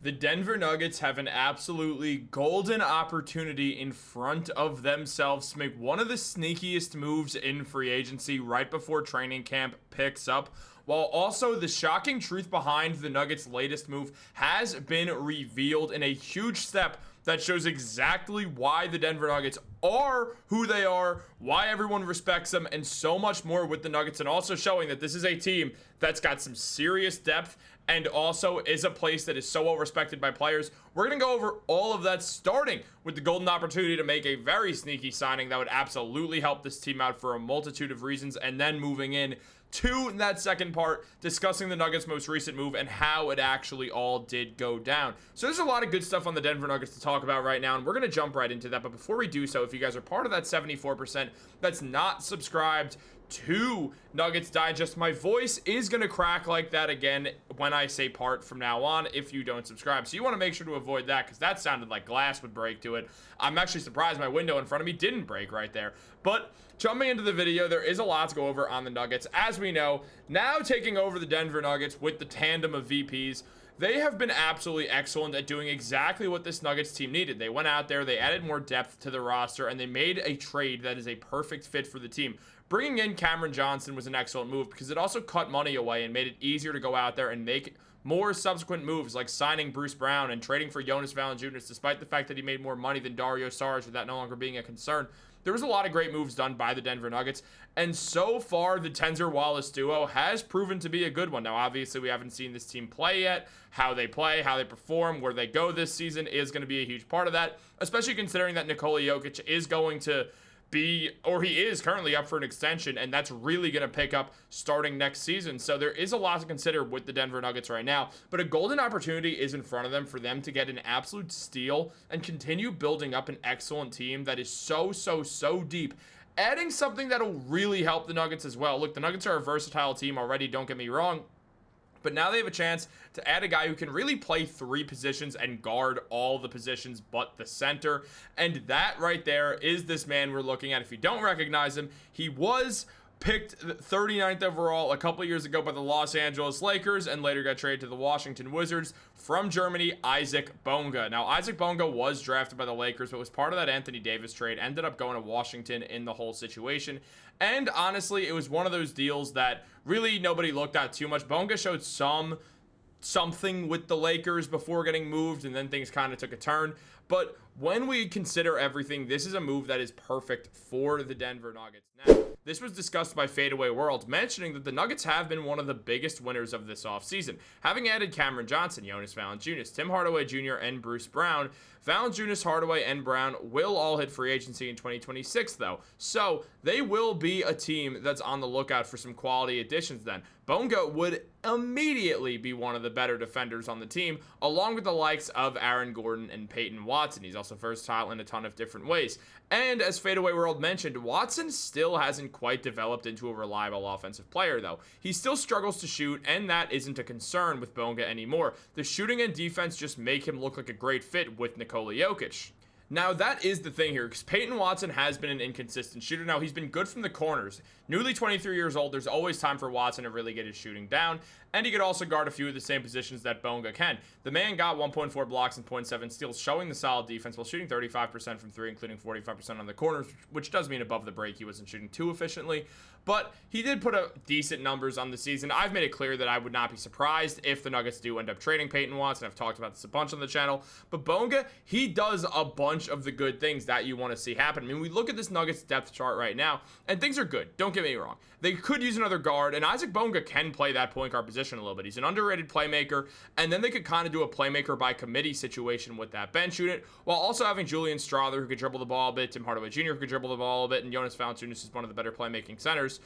The Denver Nuggets have an absolutely golden opportunity in front of themselves to make one of the sneakiest moves in free agency right before training camp picks up, while also the shocking truth behind the Nuggets' latest move has been revealed in a huge step that shows exactly why the Denver Nuggets are who they are, why everyone respects them, and so much more with the Nuggets, and also showing that this is a team that's got some serious depth and also is a place that is so well respected by players. We're going to go over all of that, starting with the golden opportunity to make a very sneaky signing that would absolutely help this team out for a multitude of reasons, and then moving in to that second part, discussing the Nuggets' most recent move and how it actually all did go down. So there's a lot of good stuff on the Denver Nuggets to talk about right now, and we're going to jump right into that. But before we do so, if you guys are part of that 74% that's not subscribed to Nuggets Digest, my voice is going to crack like that again when I say part from now on if you don't subscribe. So you want to make sure to avoid that, because that sounded like glass would break to it. I'm actually surprised my window in front of me didn't break right there. But jumping into the video, there is a lot to go over on the Nuggets. As we know, now taking over the Denver Nuggets with the tandem of VPs, they have been absolutely excellent at doing exactly what this Nuggets team needed. They went out there, they added more depth to the roster, and they made a trade that is a perfect fit for the team. Bringing in Cameron Johnson was an excellent move because it also cut money away and made it easier to go out there and make more subsequent moves, like signing Bruce Brown and trading for Jonas Valanciunas, despite the fact that he made more money than Dario Saric, with that no longer being a concern. There was a lot of great moves done by the Denver Nuggets, and so far the Tenzer Wallace duo has proven to be a good one. Now, obviously, we haven't seen this team play yet. How they play, how they perform, where they go this season is going to be a huge part of that, especially considering that Nikola Jokić is going to he is currently up for an extension, and that's really going to pick up starting next season. So there is a lot to consider with the Denver Nuggets right now, but a golden opportunity is in front of them for them to get an absolute steal and continue building up an excellent team that is so deep, adding something that'll really help the Nuggets as well. Look, the Nuggets are a versatile team already, don't get me wrong, but now they have a chance to add a guy who can really play three positions and guard all the positions but the center. And that right there is this man we're looking at. If you don't recognize him, he was picked 39th overall a couple years ago by the Los Angeles Lakers and later got traded to the Washington Wizards. From Germany, Isaac Bonga. Now, Isaac Bonga was drafted by the Lakers, but was part of that Anthony Davis trade, ended up going to Washington in the whole situation. And honestly, it was one of those deals that really nobody looked at too much. Bonga showed something with the Lakers before getting moved, and then things kind of took a turn. But when we consider everything, this is a move that is perfect for the Denver Nuggets. Now, this was discussed by Fadeaway World, mentioning that the Nuggets have been one of the biggest winners of this offseason. Having added Cameron Johnson, Jonas Valanciunas, Tim Hardaway Jr., and Bruce Brown, Valanciunas, Hardaway, and Brown will all hit free agency in 2026, though. So they will be a team that's on the lookout for some quality additions then. Bonga would immediately be one of the better defenders on the team, along with the likes of Aaron Gordon and Peyton Watson. He's also versatile in a ton of different ways. And as Fadeaway World mentioned, Watson still hasn't quite developed into a reliable offensive player, though. He still struggles to shoot, and that isn't a concern with Bonga anymore. The shooting and defense just make him look like a great fit with Nikola Jokić. Now, that is the thing here, because Peyton Watson has been an inconsistent shooter. Now, he's been good from the corners. Newly 23 years old, there's always time for Watson to really get his shooting down, and he could also guard a few of the same positions that Bonga can. The man got 1.4 blocks and 0.7 steals, showing the solid defense while shooting 35% from three, including 45% on the corners, which does mean above the break he wasn't shooting too efficiently. But he did put up decent numbers on the season. I've made it clear that I would not be surprised if the Nuggets do end up trading Peyton Watson. I've talked about this a bunch on the channel. But Bonga, he does a bunch of the good things that you want to see happen. I mean, we look at this Nuggets depth chart right now, and things are good. Don't get me wrong. They could use another guard, and Isaac Bonga can play that point guard position a little bit. He's an underrated playmaker, and then they could kind of do a playmaker by committee situation with that bench unit, while also having Julian Strawther, who could dribble the ball a bit, Tim Hardaway Jr., who could dribble the ball a bit, and Jonas Valanciunas is one of the better playmaking centers.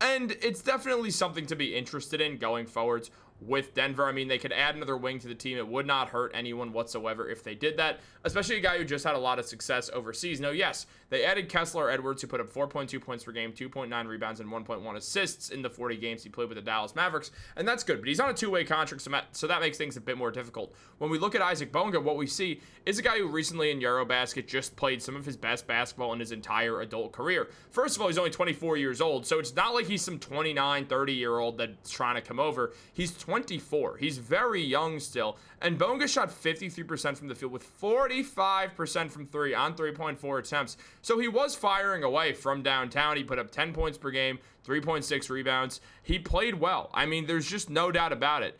And it's definitely something to be interested in going forwards with Denver. I mean, they could add another wing to the team. It would not hurt anyone whatsoever if they did that, especially a guy who just had a lot of success overseas. Now, yes, they added Kessler Edwards, who put up 4.2 points per game, 2.9 rebounds, and 1.1 assists in the 40 games he played with the Dallas Mavericks, and that's good, but he's on a two-way contract, so that makes things a bit more difficult. When we look at Isaac Bonga, what we see is a guy who recently in Eurobasket just played some of his best basketball in his entire adult career. First of all, he's only 24 years old, so it's not like he's some 29, 30-year-old that's trying to come over. He's 24. He's very young still. And Bonga shot 53% from the field with 45% from three on 3.4 attempts. So he was firing away from downtown. He put up 10 points per game, 3.6 rebounds. He played well. I mean, there's just no doubt about it.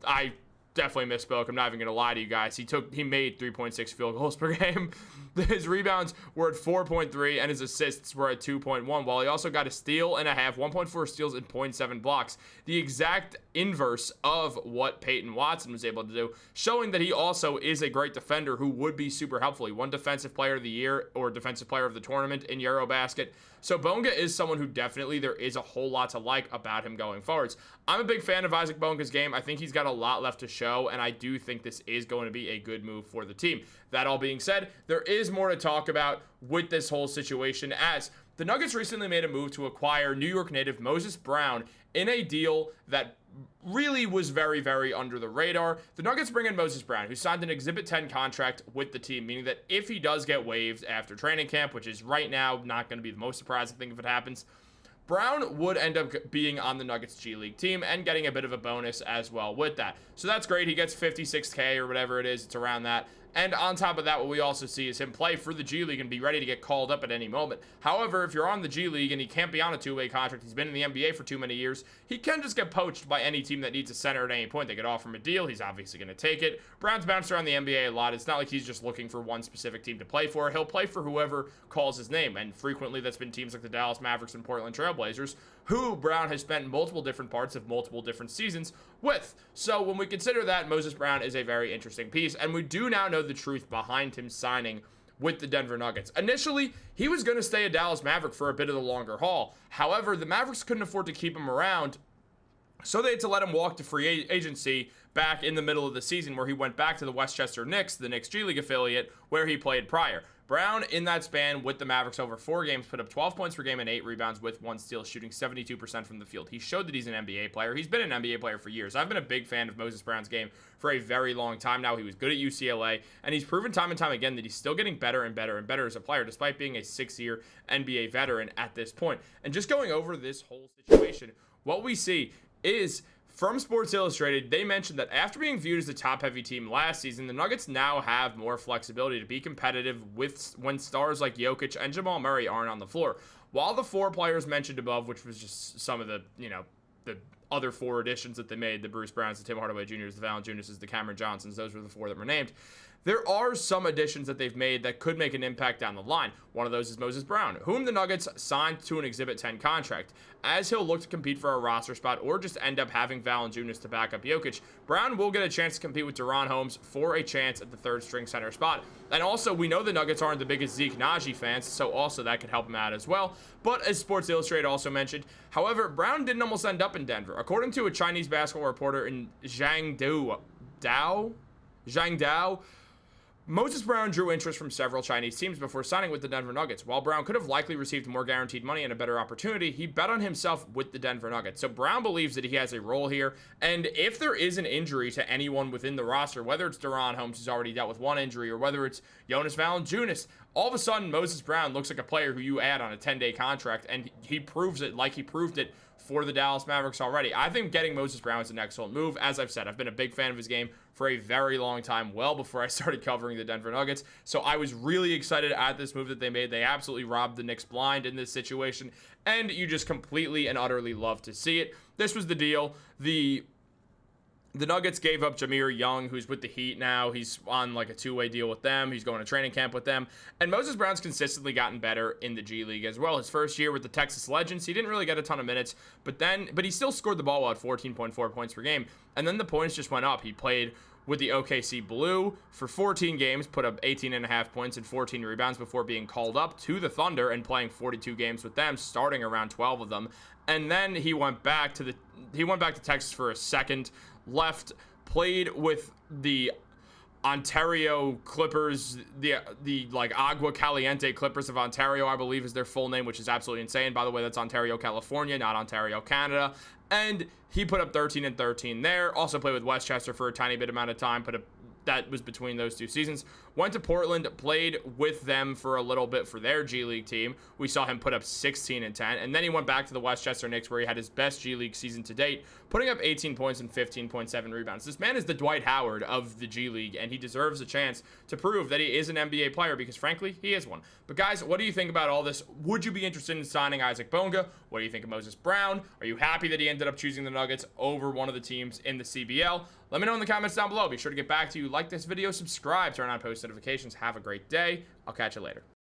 I definitely misspoke. I'm not even going to lie to you guys. He made 3.6 field goals per game. His rebounds were at 4.3 and his assists were at 2.1, while he also got a steal and a half, 1.4 steals and 0.7 blocks. The exact inverse of what Peyton Watson was able to do, showing that he also is a great defender who would be super helpful. He won Defensive Player of the Year or Defensive Player of the Tournament in Eurobasket. So Bonga is someone who definitely there is a whole lot to like about him going forwards. I'm a big fan of Isaac Bonga's game. I think he's got a lot left to show, and I do think this is going to be a good move for the team. That all being said, there is more to talk about with this whole situation, as the Nuggets recently made a move to acquire New York native Moses Brown in a deal that really was very, very under the radar. The Nuggets bring in Moses Brown, who signed an Exhibit 10 contract with the team, meaning that if he does get waived after training camp, which is right now not going to be the most surprising thing if it happens, Brown would end up being on the Nuggets G League team and getting a bit of a bonus as well with that. So that's great. He gets $56K or whatever it is. It's around that. And on top of that, what we also see is him play for the G League and be ready to get called up at any moment. However, if you're on the G League and he can't be on a two-way contract, he's been in the NBA for too many years, he can just get poached by any team that needs a center at any point. They could offer him a deal. He's obviously going to take it. Brown's bounced around the NBA a lot. It's not like he's just looking for one specific team to play for. He'll play for whoever calls his name. And frequently that's been teams like the Dallas Mavericks and Portland Trail Blazers, who Brown has spent multiple different parts of multiple different seasons with. So when we consider that, Moses Brown is a very interesting piece, and we do now know the truth behind him signing with the Denver Nuggets. Initially, he was going to stay a Dallas Maverick for a bit of the longer haul. However, the Mavericks couldn't afford to keep him around, so they had to let him walk to free agency back in the middle of the season, where he went back to the Westchester Knicks, the Knicks G League affiliate, where he played prior. Brown, in that span with the Mavericks over 4 games, put up 12 points per game and 8 rebounds with 1 steal, shooting 72% from the field. He showed that he's an NBA player. He's been an NBA player for years. I've been a big fan of Moses Brown's game for a very long time now. He was good at UCLA, and he's proven time and time again that he's still getting better and better and better as a player, despite being a 6-year NBA veteran at this point. And just going over this whole situation, what we see is, from Sports Illustrated, they mentioned that after being viewed as a top-heavy team last season, the Nuggets now have more flexibility to be competitive with when stars like Jokić and Jamal Murray aren't on the floor. While the 4 players mentioned above, which was just some of the other 4 additions that they made, the Bruce Browns, the Tim Hardaway Jr.'s, the Valanciunas, the Cameron Johnsons, those were the 4 that were named. There are some additions that they've made that could make an impact down the line. One of those is Moses Brown, whom the Nuggets signed to an Exhibit 10 contract. As he'll look to compete for a roster spot or just end up having Valanciunas to back up Jokić, Brown will get a chance to compete with Deron Holmes for a chance at the 3rd-string center spot. And also, we know the Nuggets aren't the biggest Zeke Naji fans, so also that could help him out as well. But as Sports Illustrated also mentioned, however, Brown didn't almost end up in Denver. According to a Chinese basketball reporter in Zhangdao, Moses Brown drew interest from several Chinese teams before signing with the Denver Nuggets. While Brown could have likely received more guaranteed money and a better opportunity, he bet on himself with the Denver Nuggets. So Brown believes that he has a role here, and if there is an injury to anyone within the roster, whether it's Deron Holmes, who's already dealt with 1 injury, or whether it's Jonas Valanciunas, all of a sudden Moses Brown looks like a player who you add on a 10-day contract, and he proves it like he proved it for the Dallas Mavericks already. I think getting Moses Brown is an excellent move. As I've said, I've been a big fan of his game for a very long time, well before I started covering the Denver Nuggets. So I was really excited at this move that they made. They absolutely robbed the Knicks blind in this situation, and you just completely and utterly love to see it. This was the deal. The Nuggets gave up Jameer Young, who's with the Heat now. He's on like a 2-way deal with them. He's going to training camp with them. And Moses Brown's consistently gotten better in the G League as well. His first year with the Texas Legends, he didn't really get a ton of minutes, but he still scored the ball well at 14.4 points per game. And then the points just went up. He played with the OKC Blue for 14 games, put up 18.5 points and 14 rebounds before being called up to the Thunder and playing 42 games with them, starting around 12 of them. And then he went back to Texas for a second, played with the Ontario Clippers, the like Agua Caliente Clippers of Ontario, I believe is their full name, which is absolutely insane. By the way, that's Ontario, California, not Ontario, Canada. And he put up 13 and 13 there. Also played with Westchester for a tiny bit amount of time, put up that was between those 2 seasons. Went to Portland, played with them for a little bit for their G League team. We saw him put up 16 and 10, and then he went back to the Westchester Knicks where he had his best G League season to date, putting up 18 points and 15.7 rebounds. This man is the Dwight Howard of the G League, and he deserves a chance to prove that he is an NBA player because, frankly, he is one. But guys, what do you think about all this? Would you be interested in signing Isaac Bonga? What do you think of Moses Brown? Are you happy that he ended up choosing the Nuggets over one of the teams in the CBL? Let me know in the comments down below. Be sure to get back to you. Like this video, subscribe, turn on post notifications. Have a great day. I'll catch you later.